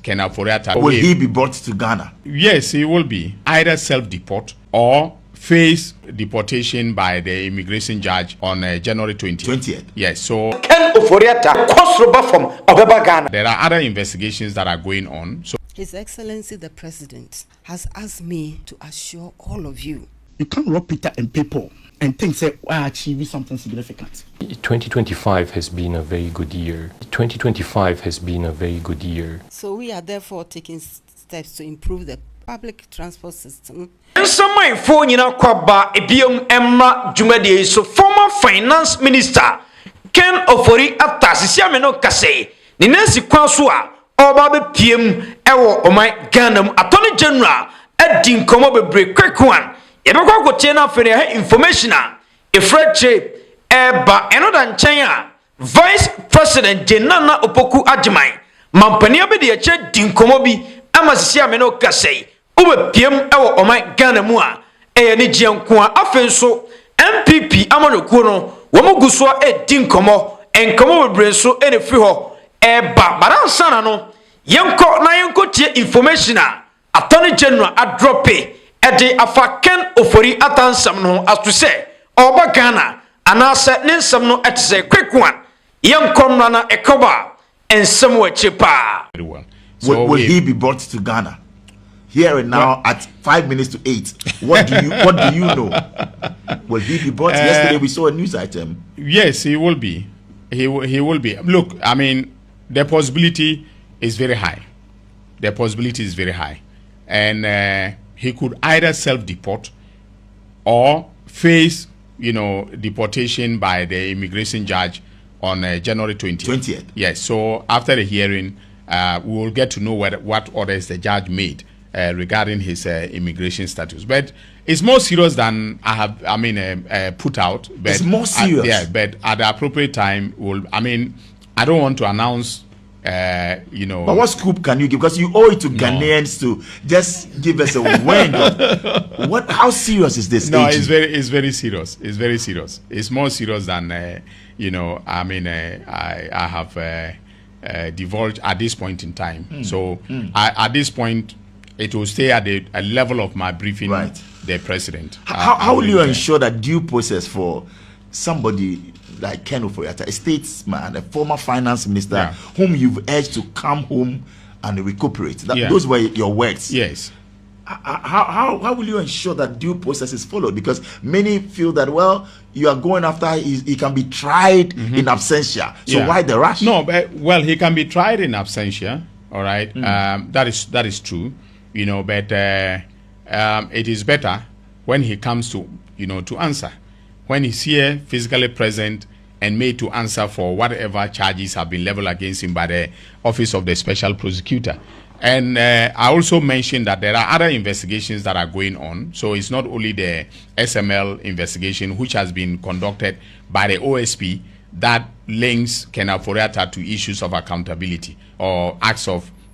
Ken Ofori Atta. Will he be brought to Ghana? Yes, he will be. Either self-deport or face deportation by the immigration judge on January 20th. Yes, so Ken Ofori Atta cross over from Obeba Ghana. There are other investigations that are going on. So His Excellency the President has asked me to assure all of you. You can't rob Peter and people and think say we're achieving something significant. 2025 has been a very good year. 2025 has been a very good year. So we are therefore taking steps to improve the public transport system. So former finance minister Ken Ofori Atta sisiameno kase ni Nancy Kwansua oba be PM ewo oman Ghana Attorney General edin komo bebre kwekwan yebekwa kotie na fere ha information a efreche eba enoda nchen a Vice President Jenana Opoku Ajiman mampani obi de eche din komo bi ama sisiameno kase ube PM ewo oman Ghana mu a ni jianko a afenso NPP amanokuo no womuguso din komo enkomo bebre so ene fi ho eba baransana no yenko tie information a Attorney General adrope ede afa Ken Ofori Atta nsam no as to say oba Ghana anase ne nsam no etse quick one yenko na ekoba ensam wachi pa. So will he be brought to Ghana? Here and now at 5 minutes to 8. What do you know? Will he be brought? Yesterday we saw a news item. Yes, he will be. He will be. Look, I mean, the possibility is very high. The possibility is very high, and he could either self-deport or face, deportation by the immigration judge on January 20th. Yes. So after the hearing, we will get to know what orders the judge made regarding his immigration status. But it's more serious than I have. Put out. But it's more serious. But at the appropriate time, I don't want to announce. But what scoop can you give? Because you owe it to Ghanaians to just give us a wind of what. How serious is this? No, it's very serious. It's very serious. It's more serious than I have divulged at this point in time. So at this point, it will stay at a level of my briefing. Right. The president. How will you ensure that due process for somebody like Ken Ofori Atta, a statesman, a former finance minister, whom you've urged to come home and recuperate? Those were your words. Yes. How will you ensure that due process is followed? Because many feel that, well, you are going after he can be tried in absentia. So why the rush? No, but he can be tried in absentia. All right. That is true. But it is better when he comes to answer, when he's here physically present and made to answer for whatever charges have been leveled against him by the Office of the Special Prosecutor. And I also mentioned that there are other investigations that are going on. So it's not only the SML investigation, which has been conducted by the OSP, that links Ken Ofori Atta to issues of accountability or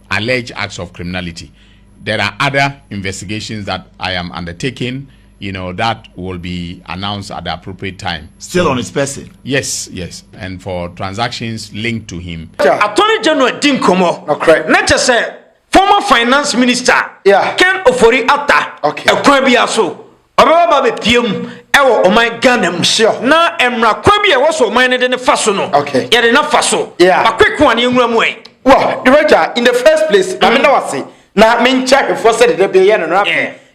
alleged acts of criminality. There are other investigations that I am undertaking, that will be announced at the appropriate time. Still on his person? Yes. And for transactions linked to him. Attorney General Dinkomo, correct. Not just say former finance minister, Ken Ofori Atta, Kwabiaso, Obaba be PM, Ewo Oman Ghana, sure. Na Emra Kwabia was o mine in the fasono. Okay. Yet enough faso. Yeah. A quick one, young way. Well, director, in the first place, I mean, I say. Na me check before said the be and rap.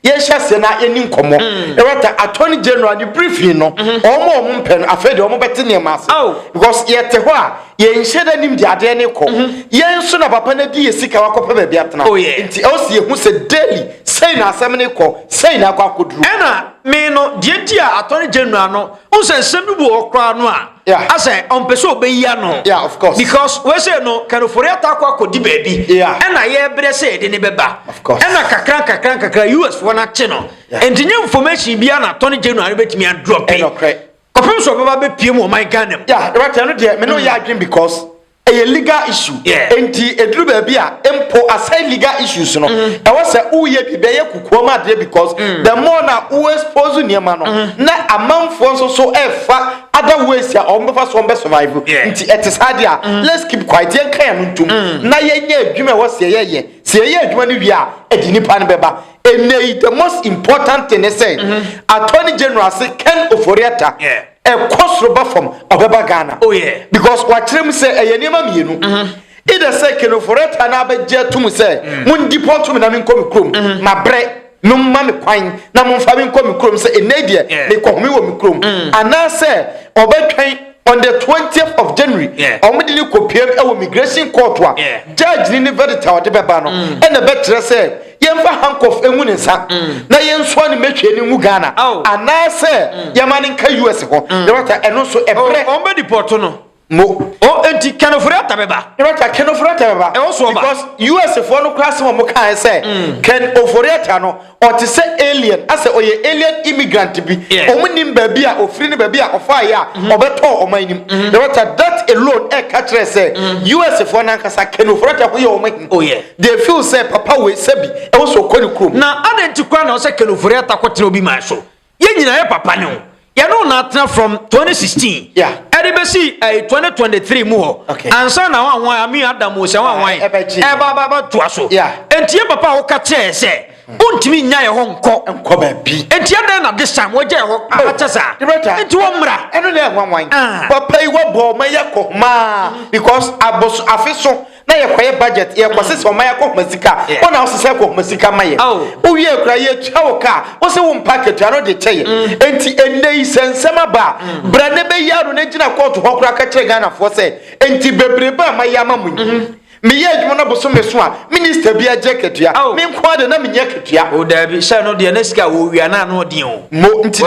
Yes, na any komo. Director, Attorney General, the briefing no. Omo pen afraid omo betini mass. Oh, because yet wa ye sheda nim di ade ne ko. Ye so na papa na di esika wakopa be biatna. Oh yeah. Nti o se hu se daily say na asem ne ko, say na kwa kodru. Ena me no die dia Attorney General no. O se nsem bi wo kra no a. Yeah. I say on person be ya no. Yeah, of course. Because we say no Ken Ofori Atta kwa kodi baby. Yeah. And na ye bre say de ne beba. Of course. And na kakran US for na che no. And the new information be na Attorney General betimi drop. Kopem so baba be PM o my Ghana. Yeah, right no dey me no ya dream because a legal issue. Enti edru baby a empo aside legal issues no. E was say uye bi be ye kukuoma de because the more na who expose niema no na amanfo so efa other ways ya ombefa so ombe survive. Enti etisade a let's keep quiet yen kan no ntum na yenye adwuma wo se ye se ye adwuma no wi a edi nipa no beba. The most important thing is say Attorney General say Ken Ofori Atta a cost roba from Obeba Ghana. Oh yeah. Because what him say a yenema mienu. Either say Ken Ofori Atta na be je to me say mun deport to me na me come krom ma bre no ma me kwan na mun fa me come krom say enedie me ko me wo me krom ana say obetwan on the 20th of January omedini kopiem e wo migration court wa judge ni verdict wa de beba no e na betre say yemfa handcuff enwu ne nsa na yenso ne metwe ne mu Ghana ana say yamane nka US ho de wata eno so ebre on be deport no mo o enti Ken Ofori Atta beba de wata Ken Ofori Atta beba because US for no class mo kan say Ken Ofori Atta no or to say alien as oye alien immigrant bi omunim ba bia ofiri ne ba bia ofa ya obeto omanim de wata that alone e ka kire say US for na nkasa Ken Ofori Atta ho omahin they feel say papa we sabi e wo so koni krom na adenti kwa na o say Ken Ofori Atta kwotire obi ma so ye nyina ye papa ne o ye no na tena from 2016 edibesi 2023 mu ho ansa na wan ami adam o se wan e ba to aso enti ye papa wo ka kire say untimi nya ye ho nko ba bi enti adan na this time wo je ho akachasa enti wo mra eno le wan papa yi wo bo ma ye ko ma because aboso afiso na ye kwaye budget ye kwase se o ma ye ko masika ona o se ko masika ma ye o wie kra ye twa ka o se wo package ano de cheye enti enei sensema ba bra ne be yaro na gina court ho kra ka che Ghana for say enti bebreba ma ye amamu me ye adwuma na boso meso a minister bia jeketua me nko de na me nyeketua o da bi sha no de na sika wo wia na no de o mo nti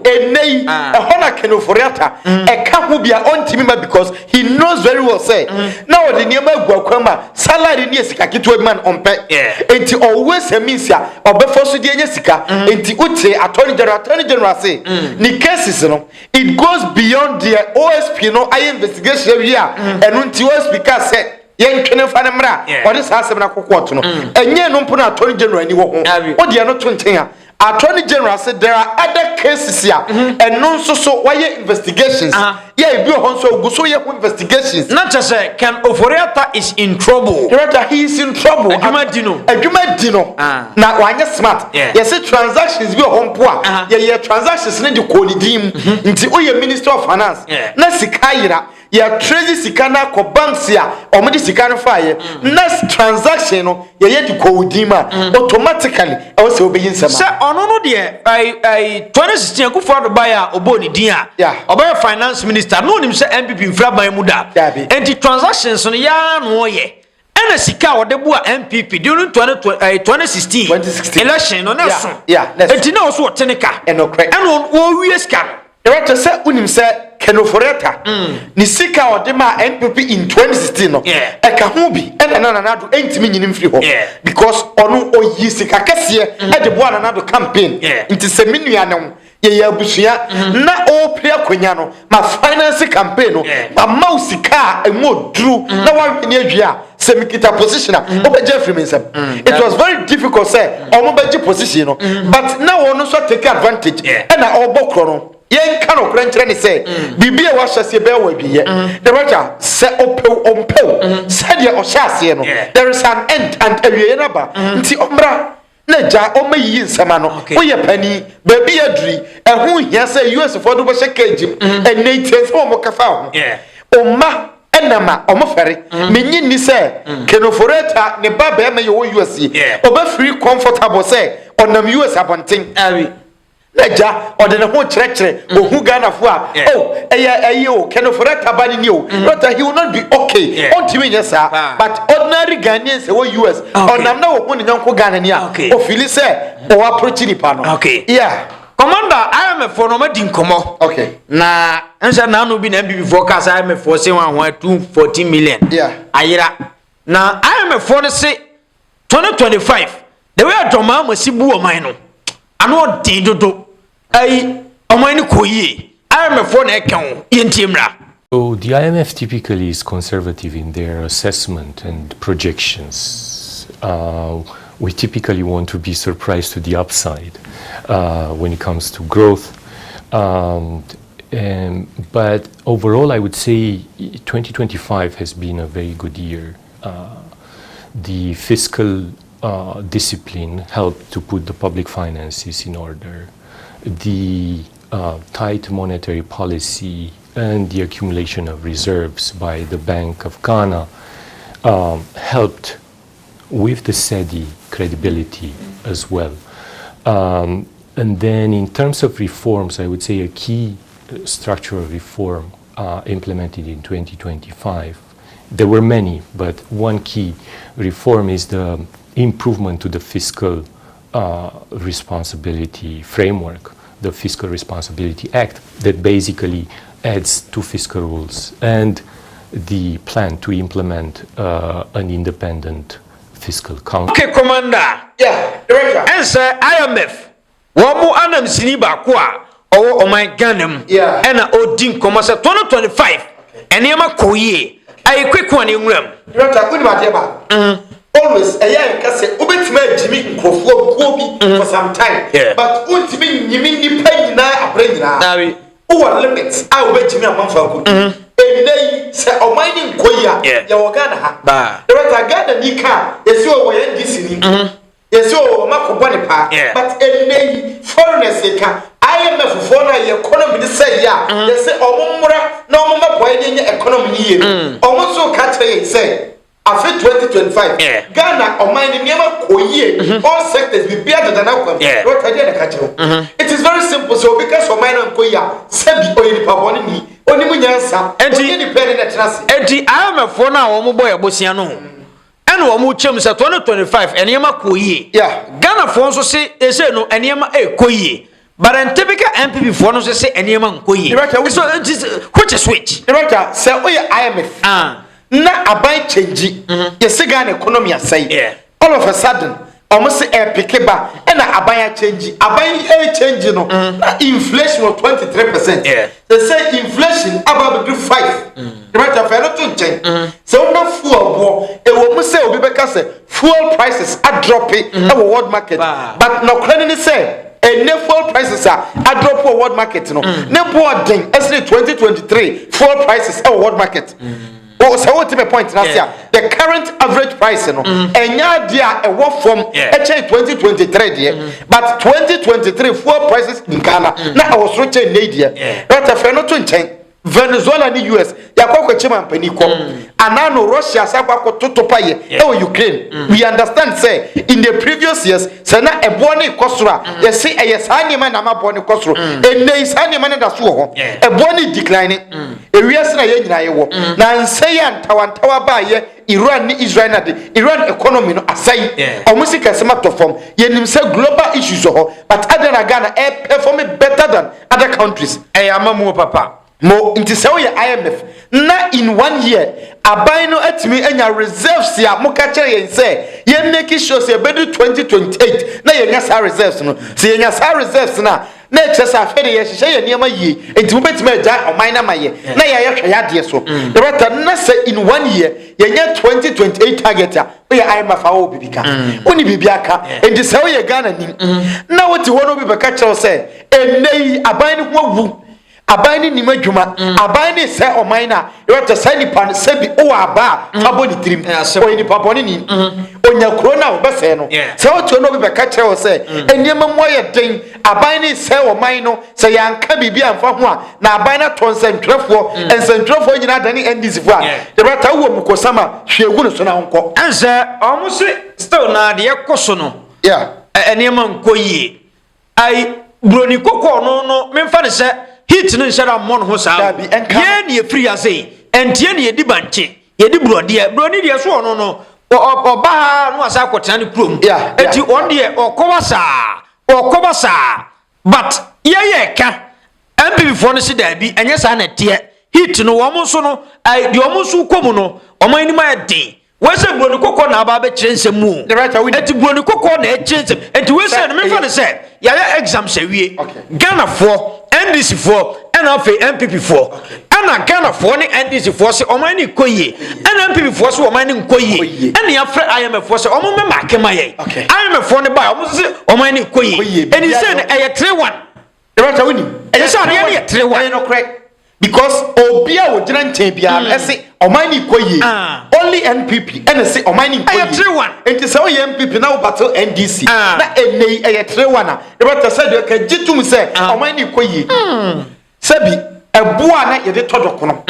enei ehona Ken Ofori Atta e ka ho bia ontimi ma because he knows very well say na o de niema aguakwama salary ni sika kitwa man ompe enti always means ya obefo so de enya sika enti utie attorney general say ni cases no it goes beyond the OSP no I investigation here enu nti OSP ka say yen twene fa ne mra o de sa asem na kokot no enye no mpo na attorney general ni wo ho o de no tonten a attorney general said there are other cases here and non so why investigations yeah bi ho so guso ye investigations not just say Ken Ofori Atta is in trouble he is in trouble adwuma dino na wanye smart yes transactions bi ho mpo a ye transactions ne de konidim nti o ye minister of finance na sika yira ya treasury sika na ko banks ya o me de sika no fa ye next transaction no ye de kodima automatically e wo se obeyin sama ono no de 2016 akufo adubai a oboni din a obey finance minister no nim se NPP mfra ban mu da enti transactions no ya no ye ena sika wo de bu a NPP during 2016 election no na so enti na so tenika eno wo wie sika no e say unim se Ken Ofori Atta ni sika o de ma NPP in 2016 no e ka ho bi ena na do entimi nyinim firi ho because ono oyi sika kese e de bo na do campaign nti se menua ne ye abusia na o pria kwanya no ma finance campaign no ma mausika emu dru na wa hwene adua se mikita position a obeje free me nsem it was very difficult say omo beje position no but na wono so take advantage na obokro no yen kano krenchre ni say bibia wa hyase be wa biye the water se ompeu said ye o hyase no there is an end and awie na ba nti omra na ja o mayi nsema no wo ye pani baby adri ehu hia say US for do be shekage and native so mo kafa ho omma enama omofere menyi ni say Ken Ofori Atta ne ba be ma ye wo US oba free comfortable say onam US abonten leja odene ho kire ohu Ghana fo a eye o Ken Ofori Atta bani ni o but he will not be okay ontimi nyesa but ordinary Ghanaians wo US onam na wo ni nyanko Ghana ni a o feel say o approach ni pa no Commander IMF for no madi nkomo na ense na no bi na NPP forecast IMF for say 214 million ayira na IMF for say 2025 the way John Mahama sibu o man no ano din dodo ai oman ni koyie IMF for na e kan ye ntiemra So the IMF typically is conservative in their assessment and projections. We typically want to be surprised to the upside when it comes to growth. But overall, I would say 2025 has been a very good year. The fiscal discipline helped to put the public finances in order. The tight monetary policy and the accumulation of reserves by the Bank of Ghana helped with the steady credibility as well. And then in terms of reforms, I would say a key structural reform implemented in 2025. There were many, but one key reform is the improvement to the fiscal responsibility framework, the Fiscal Responsibility Act, that basically adds two fiscal rules and the plan to implement an independent fiscal council. Okay, Commander. Yeah, Director. Answer IMF. Wamu anam siniba kwa owo my Ghanam. Yeah. Ena odin komasa 2025. Enema koye. Ayi quick one in room. Director, good about always a year can say Ubetima Jimmy Kofi for some time. Yeah. But ultimately you mean the penny now a brain now. Who are limits? I will bet you a month ago. And they say, oh, mining Koya, Yawagana. Director Gada Nika, yes, you are listening. Yes, you are Marco Bonipa. But a foreigners, IMF for the economy say, yeah, they say, oh, no more boy in your economy. Almost so catch say. After 2025, Ghana or mining never koye, all sectors will be better than outcome. It is very simple. So because of mine and koya, sebi oil paboni, only munyansa, and independent trust. I am a phone now, Omoboy Bosiano. And Omu Chums at 2025, and Yama koye. Yeah, Ghana phones will say, they say no, and Yama koye. But in typical NPP phones will say, and Yama koye. So it is which is switch. Director, say, oh, IMF. Na aban change yes Ghana economy asai all of a sudden almost say pick ba na aban change change no na inflation of 23%. They say inflation about 5 right after not to change so no fuel bo e wo mu say obi beka say fuel prices are dropping in the world market but no credit say and fuel prices are drop for world market no ne board thing as 2023 fuel prices in world market. Oh, so what my point now? The current average price, no, and yeah, dear, a work from 2023, but 2023 fuel prices in Ghana. Now I was reaching Nadia, but if you're not to Venezuela and the US, Yakoko Chiman Peniko, and now Russia, Sabako Totopaye, oh Ukraine. We understand, say, in the previous years, Sana a Boni Kosra, you see a yes, Haniman Ama Boni Kosra, and there is Haniman that's a Boni declining, a reason I wo. Now say and Tawantawa Baye, Iran, Israel, Iran economy aside, or music as a matter of form, Yenim say global issues, but other Ghana performing better than other countries. I am a more papa. Mo inti say we IMF na in 1 year aban no atimi anya reserves ya mo ka kire yen say yen make sure say bedu 2028 na yen nya reserves no say yen nya reserves na kire say afede ye hye ye niam yi inti mo betimi agya oman na maye na ye hwe ya de so the better na say in 1 year yen nya 2028 target ya we IMF awo bibika oni bibiaka inti say we Ghana ni na woti wono bi be ka kire say enei aban ni ho wu abani ni madwuma abani se omaina you want to send pan se bi o aba aboni trim o ni paponi ni onya kro na obese no se o to no bi be ka kire o se eniema moye den abani se oman no se yanka bibia amfa ho a na abani tonsentwefo ensentwefo nyina dani ndc fo a the better wo mukosama hwegu no so na nko ense omusi still na de ekoso no eniema nkoyie ai broni kokko no memfa ne se hit no nshara mon ho sa ye ne free asay entie ne yedi banche yedi broni de so no oba no asa kwotena ne krom enti on de okoba sa but ye ka MPP for no se da bi enye sa na tie hit no wo mo so no ai de wo mo so komu no o man ni ma de we say broni kokko na aba be kire nsemu enti broni kokko na e kire nsem enti we say no me fa ne say ya exam se wie Ghana for NDC for ɛna afei NPP foɔ ɛna Ghana foɔ ne NDC foɔ sɛ ɔman ne kɔ yie ɛna NPP foɔ sɛ ɔman ne nkɔ yie ɛna yɛafrɛ IMF foɔ sɛ ɔmo mɛma akema yɛn IMF foɔ ne ba ɔmo sɛ ɔman ne kɔ yie ɛni sɛ no ɛyɛ 3-1 Director Winnie, ɛyɛ sɛ adeɛ no yɛ 3-1 no correct. Because Obia would not take Bia, say, Omani Koye, only NPP, and say, Omani Koye. It is only NPP now battle NDC. Not a 3-1. The doctor said, you can get to say, Omani Koye. Sebi, a buana, you did Todokono.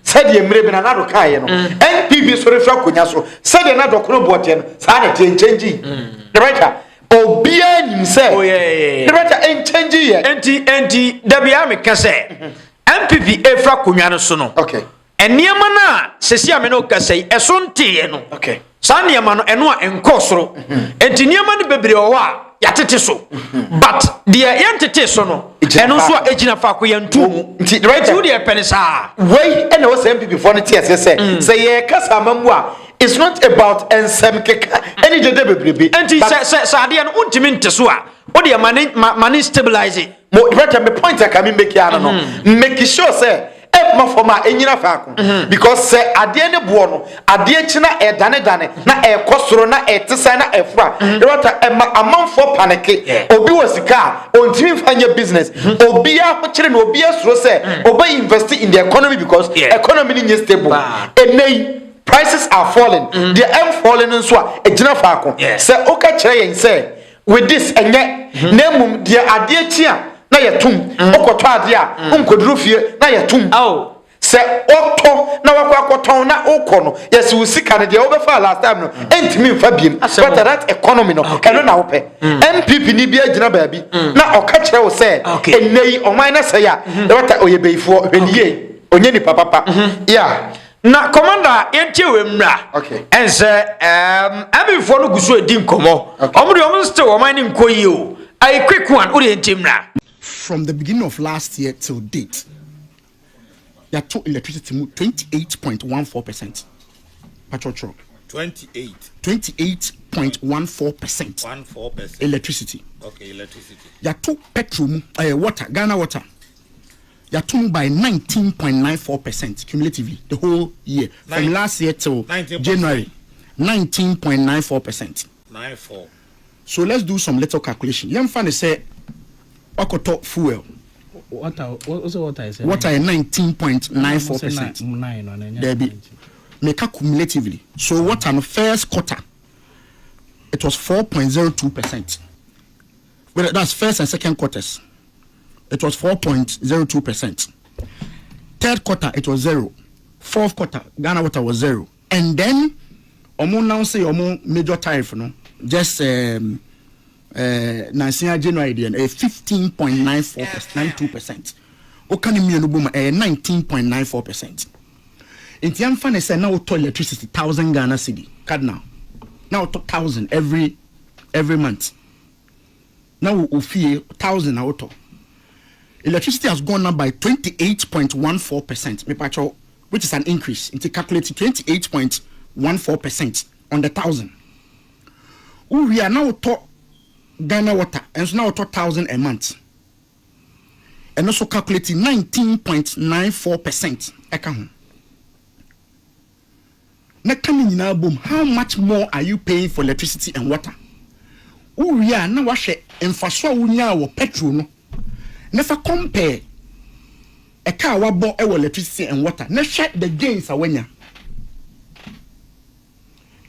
Said the Mrebin another Kayano. NPP sorry for Kunyaso, said another Konobotian, sanity changing. The writer. Obia himself. The writer ain't changing yet. Anti, Dabiami can say. MPP efra kunwa no so no okay eniema na sesi amene okasai eso ntie no okay sa niema no eno a enko soro enti niema no bebre owo a yatete so but the yantete so no eno so a ejina fa ko yantu nti right you dey pen sa wey ene wo MPP for no tie say ye kasa mamu a it's not about ensem keka any de bebrebe enti sa ade no untimi nte so a o dey mani stabilize it. Mo right me point I can make ya no make sure say ma forma enyina faako because say ade ne bo no ade chi na dane na kosoro na tesa na efra right amanfo panic obi wasika ontimi fanya business obi a ho kire na obi asuro say obi invest in the economy because economy is stable enei prices are falling they are falling nso a ejina faako say oka kire yen say with this enye nemum de ade chi a na yetum okoto ade a onkoduru fie na yetum se oto na wakwakoton na okono yes we sika ne de obefa last time no entimi mfa biem but that economy no eno na wope MPP ni bia gina baabi na oka kire wo se enei oman na se ya de wata oyebeifo hweniye onye ni papa yeah na commander yentie we mra ense abifo no guso edi nkomo omo de omo still oman ni nkoyi o I quick one yentie mra. From the beginning of last year till date, you have took electricity 28.14%. Patrol 28.14%. 14%. Electricity. Okay, electricity. You took petrol, water, Ghana water. You took by 19.94% cumulatively the whole year. From last year till January, 19.94%. 94. So let's do some little calculation. Young fan say. Okoto fuel. Water is 19.94%. There be make cumulatively. So what on the first quarter? It was 4.02%. Well, that's first and second quarters. It was 4.02%. Third quarter it was 0. Fourth quarter Ghana water was 0. And then omo now say omo major tariff no just January then 15.94%. Okani mi no boma 19.94%. Inti am fan say now to electricity 1,000 Ghana cedi cardinal. Now to 1,000 every month. Now ofie 1,000 now to. Electricity has gone up by 28.14%. Me pacho, which is an increase. Inti calculated 28.14% on the 1,000. We are now to Ghana water and so now 1,000 a month. And also calculating 19.94% account. Now coming in our boom, how much more are you paying for electricity and water? We are now wash infrastructure or petrol no. Never compare a car wabo electricity and water. Never share the gains awenya.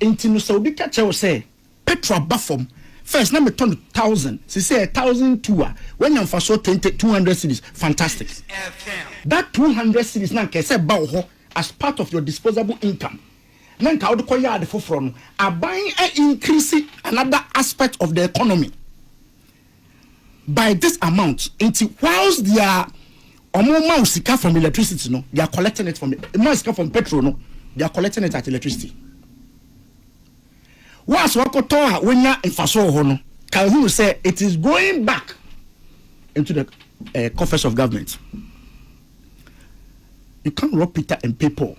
Intinu Saudi catch say petrol buffer. First, let me turn to 1,000. She say 1,002. When you for so 200 cities, fantastic. That 200 cities now can say bow as part of your disposable income. Now, how do you the from are buying and increasing another aspect of the economy by this amount. Into whilst they are mouse from electricity, no, they are collecting it from petrol, no, they are collecting it at electricity. Once wakoto when you infaso hono can who say it is going back into the coffers of government. You can't rob Peter and people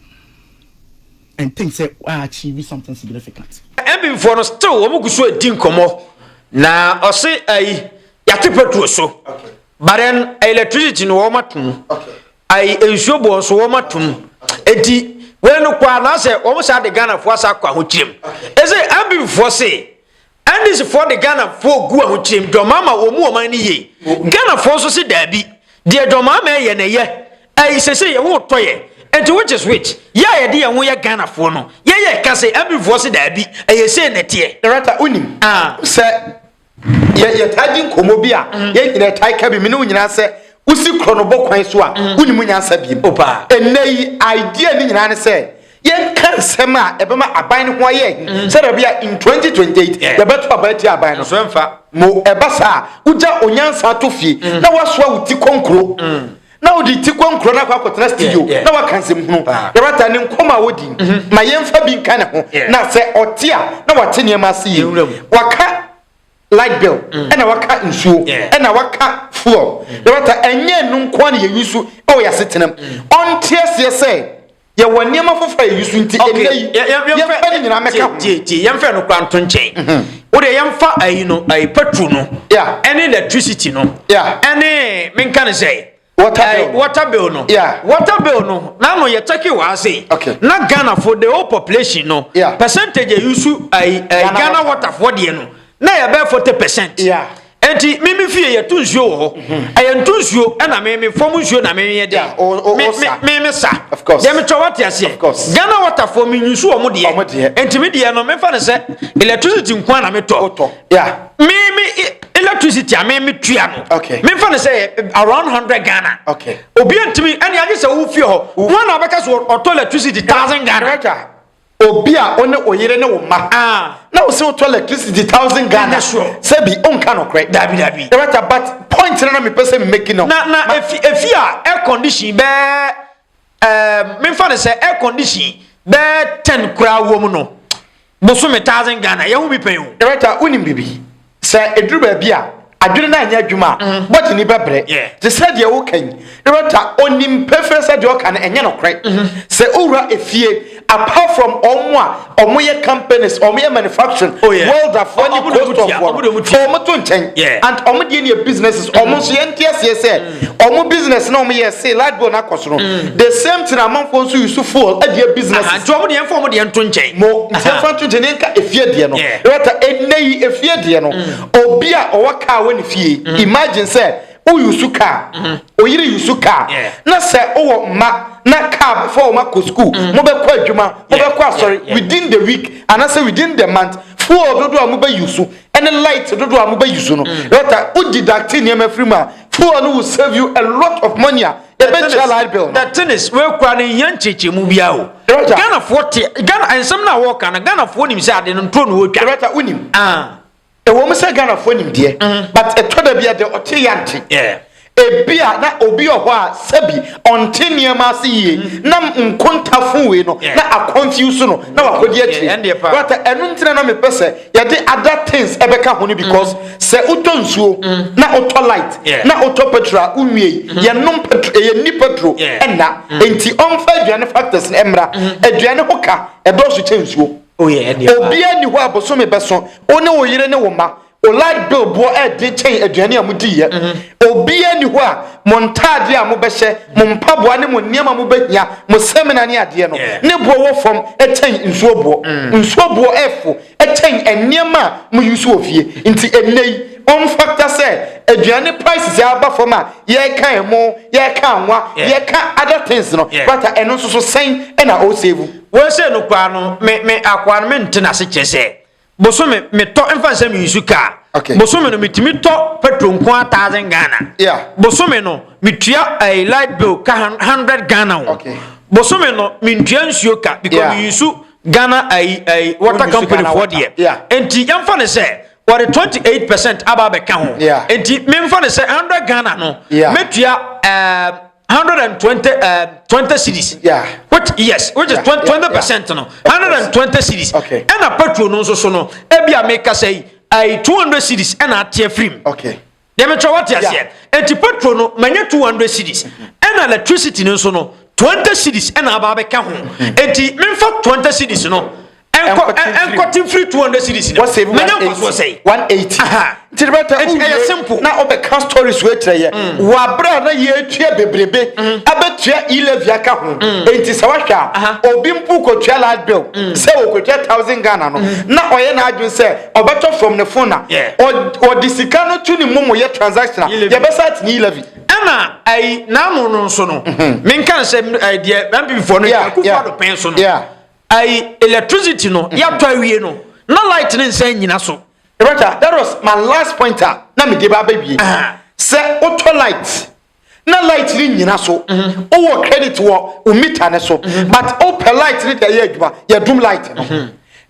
and think say we are achieving something significant. MPP for no still we go so edin komo na o say yate petrol so but then electricity no matum I ensure bo so matum enti we no kwa na say o mo say the Ghana for asa kwa ho chirem e say abi for say and this for the Ghana for gu ho chirem John Mahama o mu o man ni ye Ghana for so say dabi de John Mahama ye na ye ai say ye ho toye enti which ya ye de ye ho ye Ghana for no ye ka say abi for say dabi e say na tie rata unim say ye tadin komo bia ye nyina tai ka bi me no nyina say usi kronobo kwan so a unim nyansa bi opa enei idea ni nyina ne say yen kan sema e be ma aban ne ho aye say da bia in 2028 ye beto abati aban no so mfa mo e basa uja onyansa to fie na wasoa wuti konkro na odi ti konkro na kwa kotena studio na wakansem hunu ye rata ne nkoma wodi ma yemfa bi nka ne ho na say otia na wate ne ma se waka light bill ena waka nsuo ena waka fuel ye rata enye nu nko na ye yusu o ya setenam ontie se say ye woni ma fofa ye yusu nti enei ye fa ni nyina meka ti ye mfa no kwanto nchen wo de ye mfa ayi no ayi petrol no any electricity no any menka ne say water bill no water bill no na no ye take wa say na Ghana for the whole population no percentage ye yusu Ghana water for the no na ye be 40%. Enti mimi fie ye tunsuo ho. Aye tunsuo na mimi form nsuo na mimi ye de. Mimi sa. Of course. Dem twa what ase. Ghana water for me nsuo omo de. Enti me de no me fa ne se electricity nkwa na me to. Mimi electricity a mimi tua no. Me fa ne se around 100 Ghana. Obi entimi ene age se wo fie ho. One na beka so auto electricity 1000 Ghana. Obi a one oyire ne wo ma na wo se to electricity 1000 Ghana se bi on kan okre dabi but point na me person making no na if a air condition be me fa ne say air condition be 10 kura wo mu no boso me 1000 Ghana ye hu bi pen o director unim bibi se eduru ba bi a adwene na anya adwuma but ni bebre te said ye wo kan director onim preference de o kan enye no kre se owura efie apart from omo ye companies omo ye manufacturing world of funny cost of omo to nchen and omo de ne businesses omo so ye ntia se omo business na omo ye say light bill na koso the same thing among for so use full e de business and omo de enfa omo de nto nchen mo ntia to nchen nka efie de no rata enei efie de no obi a owaka we ne fie imagine say o use car o yire use car na say o ma na car before ma go school mo be kwa adwuma mo be kwa sorry within the week and I say within the month fuel dodo a mo be use and light dodo a mo be use no later o deduct near free ma fuel no will save you a lot of money e be light bill that tennis we kwa ne yan cheche mu bia o Ghana 40 Ghana and some na work na Ghana 40 nim say ade no ntro no otwa later unim e wo me say Ghana 40 nim de but e toda bia de ote yanti ebia na obi oho a sabi ontenie ma se ye na nkontafo we no na a confuse no na wakodi akiri but enu ntena na me pese ye de other things ebeka ho no because se utonsuo na auto light na auto petrol unwie ye nom petrol ye ni petrol ena enti onfa aduane factors na emra aduane hoka edoso chensuo obi ani ho aboso me beso one oyire ne wo ma o light bill bo e de chain aduane amudi ye obi ani ho a montade a mo behye mo mpaboa ne mo niam mo behia mo seminar ne ade no ne bo wo fom e chain nsuo bo efo e chain eniam a mo use ofie nti enei on factor say aduane prices ya ba fom a ye kan mo ye kan anwa ye kan other things no but eno so sen e na o save we say no kwa no me akwa no me ntena se chese boso me to emfa se me use car boso me no metimi to petrol nko 1000 Ghana boso me no metua a light bill ka 100 Ghana boso me no me ntua nsuo ka because we use Ghana a water company for there enti yamfa ne se what 28% aba be ka ho enti me mfa ne se 100 Ghana no metua 120 cities which is 20% no 120 cities and a petrol no so no e bia make say 200 cities and a tier free dem try what you say and petrol no manya 200 cities and electricity no so no 20 cities and aba be ka ho enti me for 20 cities no and free 200 cities. What save 180? 180. It's simple. Now over cast stories we try. Wabra na ye tua bebrebe. Abetua 11 aka ho. Enti sawahwa. Obi mpu ko tua light bill. Say o ko tua 1000 Ghana no. Na oye na adwun say obeto from the phone na. O disika no tu ni momo ye transaction. Ye be sat ni 11. Ana ai na no so no. Men kan say dia MPP for no kufa do pen so no. I electricity no ya to awie no. Na light ne nsan nyina so. Roger, that was my last pointer. Na me deba baby. Say auto light. Na light ni nyina so. O credit wo o meter ne so. But o per light ni dey adwuma. Ya doom light no.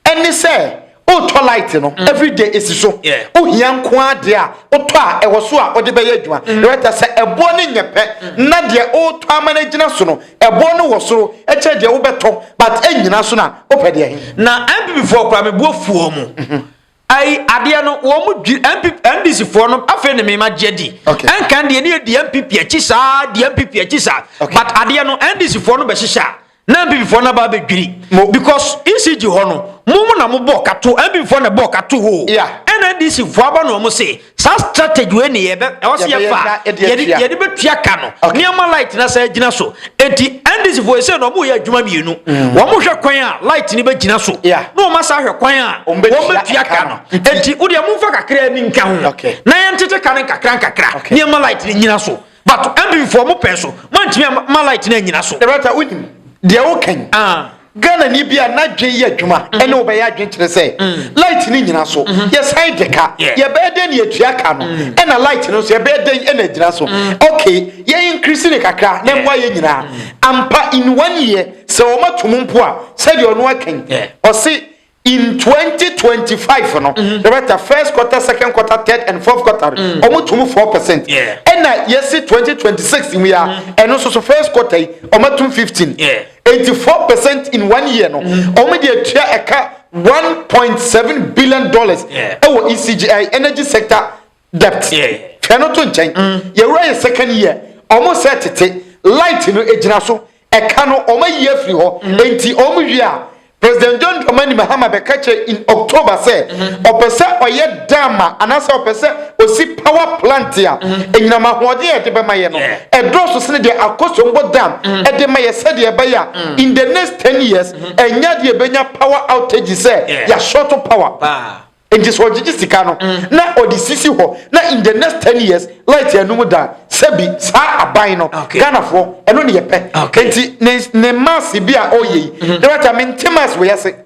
And say auto light no every day is so. O hian ko ade a auto a e wo so a o de be adwuma. Roger say ebo ni nyepe na de auto amana gina so no. Ebo no wo so e che de wo beto but enyina so na o pe de hin. Na MPP for kwa me bo fuo mu. I adia no wo mu NDC for no afa ne me ma jedi en kan de ne di MPP achi sa di MPP achi sa but adia no NDC for no be hihya na MPP for na ba be dwiri because ECG ho no mu na mo bo kato MPP for na bo kato ho NDC for ba no mo say sa strategy we ne ye be e wo se ye fa ye de be tua ka no niam light na sa gina so enti NDC for say no mo ye adwuma mienu wo mo hwe kwan a light ni be gina so no ma sa hwe kwan a wo be tua ka no enti wo de mo fa kakra ni nka ho na ye ntete ka ne kakra niam light ni nyina so but MPP for mo pen so man timi ma light na nyina so right unim de wo kan Ghana ni bia na dwe ye adwuma ene wo be ya dwen kire say light ni nyina so ye side de ka ye be de ne atua ka no ena light no so ye be de ena gyina so okay ye increase ne kakra na mwa ye nyina ampa in 1 year se wo matum mpo a se de ono akan o se in 2025 no the better first quarter second quarter third and fourth quarter omotum 4% ena yes 2026 we are eno so first quarter omotum 15 84% in 1 year no omedi atua eka 1.7 billion dollars ewo ECGI energy sector debt feno to nchen ye right second year almost set light no ejina so eka no omayi afri ho enti omuwi a President John Mahama bekache in October say opese oye dama anase opese osi power plant ya enyina mahode e de be maye no e draw so sene de akosombo dam e de maye se de be ya in the next 10 years enya de benya power outage say ya short power in this sika no na odisisi ho na in the next 10 years light ya no da sabi sa aban no Ghana fo eno ne yepe enti ne mass bia oyi the right maintenance we yase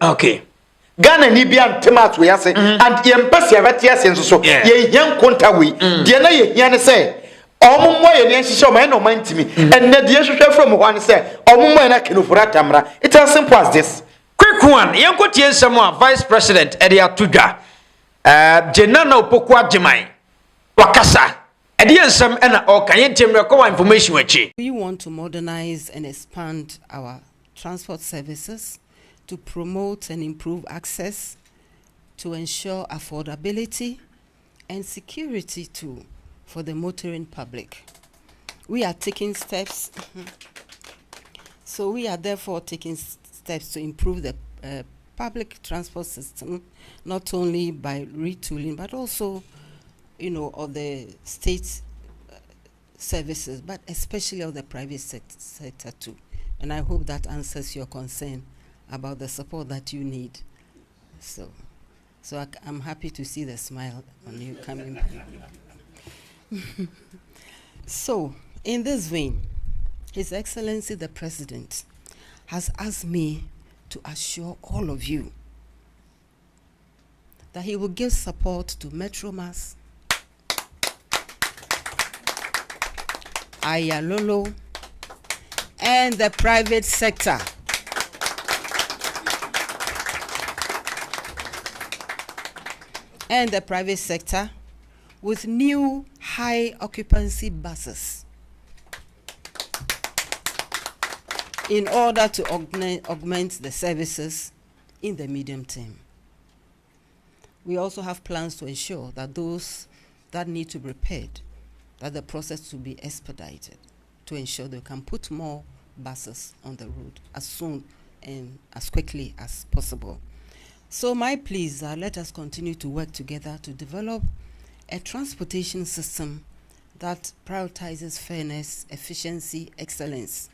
Ghana ni bia maintenance we yase and yempese abati ase nso so ye hia konta we de na ye hia ne say omummo ye ne hihye o ma no mantimi enne de hwehwe from ho an say omummo na kenofura tamra it's as simple as this quick one yenkotie nsem a vice president ede atudwa Jenana opoku agyeman wakasa ede nsem ena okan yentem ko information wachi. We want to modernize and expand our transport services to promote and improve access, to ensure affordability and security too for the motoring public. We are taking steps so we are therefore taking steps to improve the public transport system, not only by retooling, but also, of the state services, but especially of the private sector too. And I hope that answers your concern about the support that you need. So I'm happy to see the smile on you coming back. So, in this vein, His Excellency the President has asked me to assure all of you that he will give support to Metromas, Ayalolo, and the private sector. And the private sector with new high occupancy buses in order to augment the services in the medium term. We also have plans to ensure that those that need to be repaired, that the process will be expedited to ensure they can put more buses on the road as soon and as quickly as possible. So my pleas are let us continue to work together to develop a transportation system that prioritizes fairness, efficiency, excellence.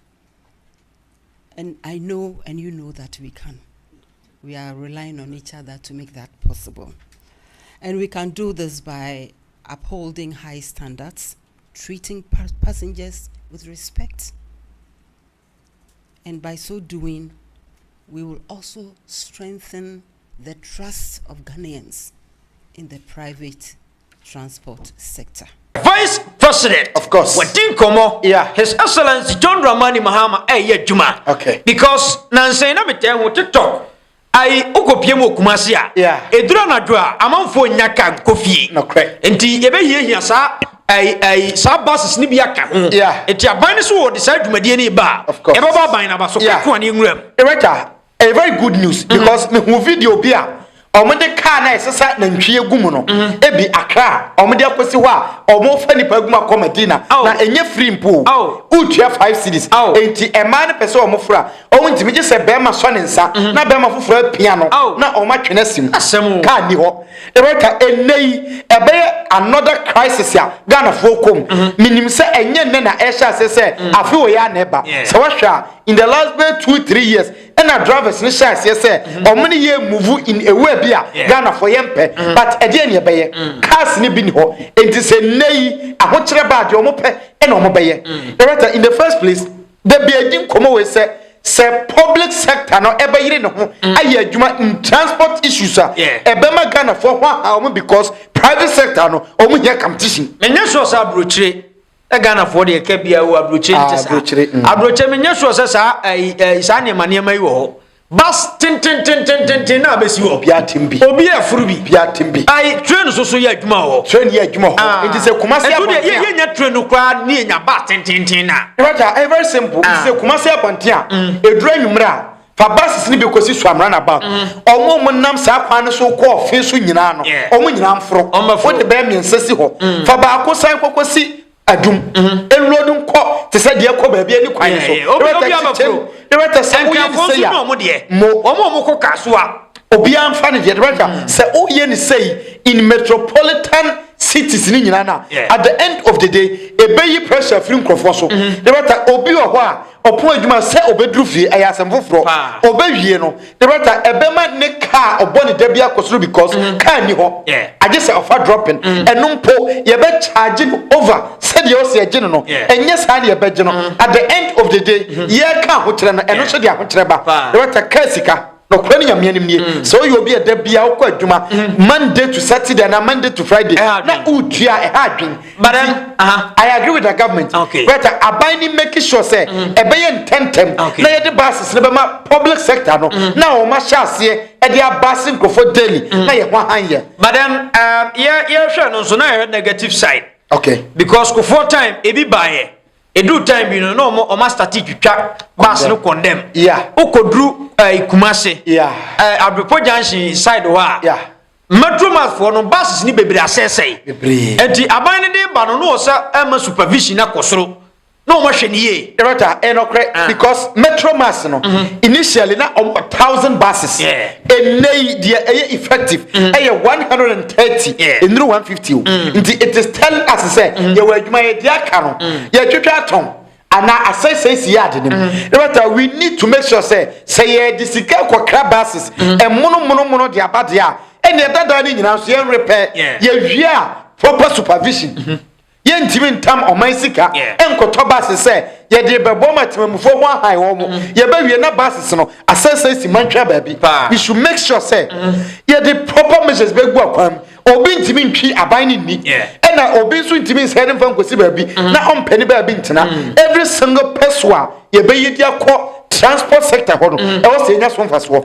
And I know and you know that we can. We are relying on each other to make that possible. And we can do this by upholding high standards, treating passengers with respect. And by so doing, we will also strengthen the trust of Ghanaians in the private transport sector. Vice President, of course, Wadin Komo, His Excellency John Mahama, Juma. Okay. Because Nancy na bete ho TikTok. I okopiem okumasia. Edura na dua amanfo nyaka nkofie. No correct. Enti yebe hia sa sa buses ni bi aka ho. Enti aban so wo de sa dwumadie ni ba. E baba aban na ba so ko ani nwuram. A very good news because me hu video bia omede car na esesa na ntwie gum no ebi akra omede akosi ho a omo fa nipa gum akomedina na enye free mpo utua 5 cities enti e man pese omo fra omo ntimi je se be ma so ne nsa na be ma foforo apia no na omo atwena sim car ni ho ebeka enei ebe another crisis ya Ghana fo kom minim se enye ne na e sha se afi wo ya na eba se wa hwa in the last 2-3 years and our drivers ni sha se omuni ye move in a way bia Ghana for yempe but e dey ne beye cars ni bi ni ho enti se nei ahokyere ba de omo pe e na omo beye in the first place the beijing komo we say public sector no ebe yire ne ho aye adwuma in transport issues ebe ma Ghana for ho because private sector no omo here competition menye so sa brochire Ghana for the Kebia who abrochire abrochire menye so sa sa ne manema yi wo bas tin na besi wo bia timbi obi afuru bi bia timbi ai train so ya adwuma ho train ya adwuma ho it is a kumasi abontia ye nya train kwa ni nya ba tin na very simple it is a kumasi abontia edura nwumra fa basis ni be kosi so amra na ba omo nam sa kwan so ko ofe so nyina no omo nyina mfro wo de be miensesi ho fa ba ko san kokosi adum elodun ko te se de ko ba bia ni kwan so obi amafro say ya mo ko kasoa obi amfa ne de say o ye ni say in metropolitan cities ni nyina na at the end of the day ebeyi pressure free nkrofo so de obi o ho a opo adwuma say obedru fie ayasem foforo obewie no de ebema ne car oboni da bia kosoro because car ni ho age say offer dropping enumpo ye be charge over said you say agene no enye sa na ye be no at the end of the day ye ka ho kire no eno so de ho kire ba de car sika no kwani nyame anim nie so you be a da bia wo adwuma Monday to Saturday na Monday to Friday na utua e ha adwen but I agree with the government but abiding making sure say e be intentem na ye de buses na be ma public sector no na o ma chase e de abase nkofo daily na ye ho hanye but then ye hwe no so na negative side because for time e bi bae edu time bi no o ma start twitwa bus no condemn ukodru Kumase Abripo Junction side wa Metro Mass for no buses ni bebre asese enti aban ne de ba no sa ama supervision akosoro no ma hwe niye because Metro Mass no initially na 1,000 buses enei they effective 130 enru 150 enti it is telling us say ye wa adwuma ye dia ka no ye twetwa aton ana assess yard nim we need to make sure say ye disika kwakra basis e mono de abade a ene dada ni nyina so ye repair ye hwia proper supervision ye ntimi ntam omansika enkoto basis say ye de bebo matemamufo ho han wo mo ye ba wie na basis no assess mantwa ba bi we should make sure say ye the proper measures be gu akwam obi ntimi ntwi aban ni ni na obi so ntimi nsede mfa nkosi ba bi na ompani ba bi ntena every single person ye be yedi akọ transport sector ho no e wo se nya so mfa so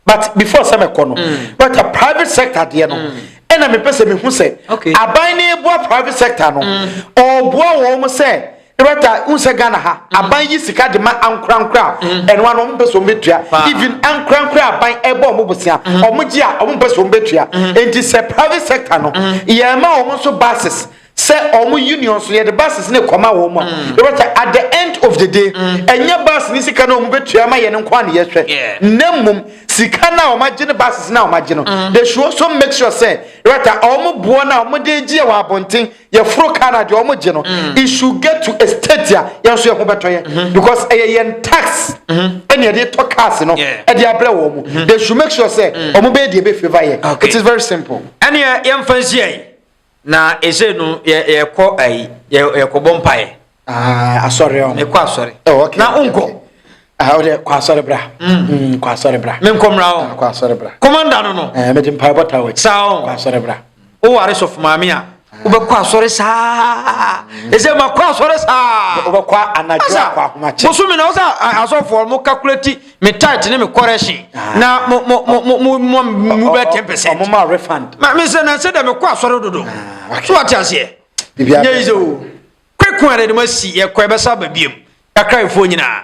but before some ekono but a private sector there no na me pese me hu se aban ni bo private sector no obo wo mo se Rata unse Ghana ha aban yi sika de ma ankrankra enwa no mpeso mbetua even ankrankra aban ebo mo bosia omoji a ompeso mbetua enti se private sector no ye ma omo so buses se omo unions ye the buses ne koma wo mo rata at the end of the day enye bus ni sika no mo betua ma ye ne nkwa ne ye hwe nemmum sika na o magye ne basis na o magye no they should also make sure say right omo buo na omo de gie wa abonten ye fro kana de omo gye no it should get to a state ya ye so ye ho beto ye because yen tax any dey to cars no e dey abre wo mu they should make sure say omo be dey be favor ye it is very simple any ye mfansi ai na ese no ye ko ai ye ko bompae asori o me ko asori na unko ode kwa asori bra kwa asori bra me nkomra o kwa asori bra commander no me dim pa bota we sao kwa asori bra o ware sof mami a o be kwa asori sa ese ma kwa asori sa o be kwa anadwo kwa homache musu me na o sa asofo mo calculate me tight ne me correction na mo be 10% mo ma refund ma me se na se da me kwa asori dodo so what you say bibia yezo kwekun ade de masi ye kwa be sa ba biem kakra ifo nyina